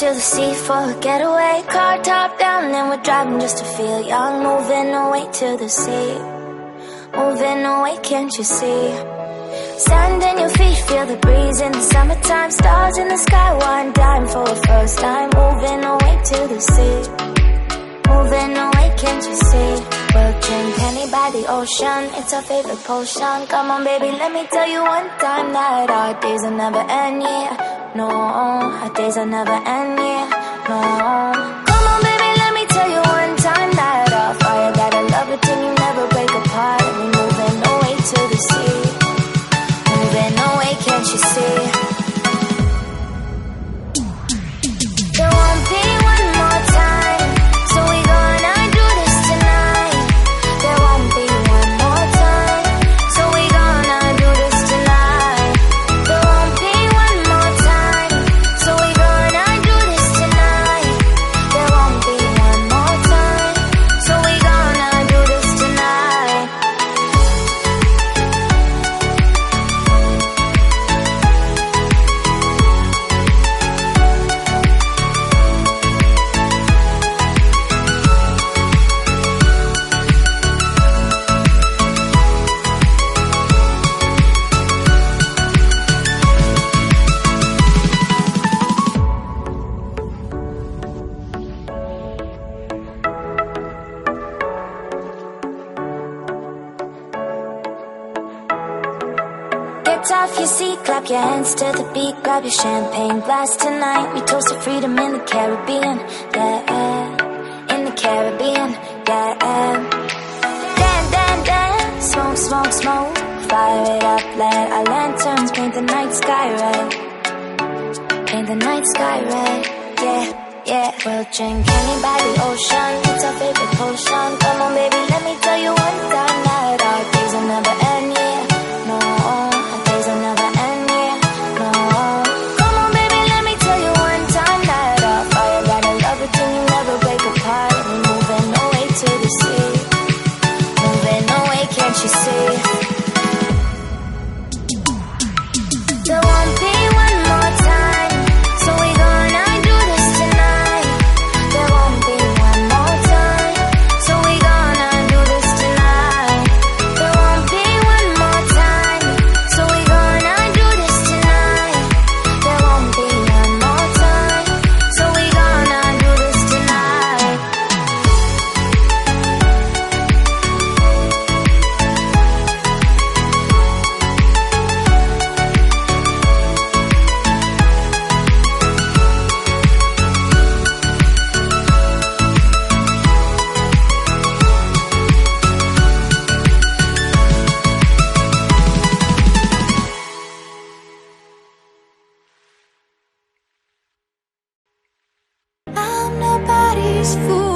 to the sea for a getaway. Car top down and we're driving just to feel young. Moving away to the sea, moving away, can't you see? Sand in your feet, feel the breeze in the summertime. Stars in the sky, one dime for a first time. Moving away to the sea, moving away, can't you see? We'll drink honey by the ocean, it's our favorite potion. Come on baby, let me tell you one time that our days will never end, yeah. No, our days will never end, yeah. No. Come on baby, let me tell you one time that our fire got a love it till you never break apart. And we moving away to the sea, moving away, can't you see? There won't be one more time, so we gonna do this tonight. There won't be one more time, so we gonna do this tonight. There won't be one more time, so we gonna do this tonight. There won't be one more time, so we gonna do this tonight. Get off your seat, clap your hands to the beat. Grab your champagne glass tonight. We toast to freedom in the Caribbean, yeah. In the Caribbean, yeah. Dance, dance, dance, smoke, smoke, smoke. Fire it up, let our lanterns paint the night sky red. Paint the night sky red, yeah, yeah. We'll drink honey by the ocean, it's our favorite potion. Come on baby, let me tell you one time that our days will never end, yeah. No, our days will never end, yeah. No. Come on baby, let me tell you one time that our fire got a love it till you never break apart. And we're moving away to the sea, moving away, can't you see? There won't be one more time, so we gonna do this tonight. There won't be one more time, so we gonna do this tonight. There won't be one more time, so we gonna do this tonight. There won't be one more time, so we gonna do this tonight. I'm nobody's fool.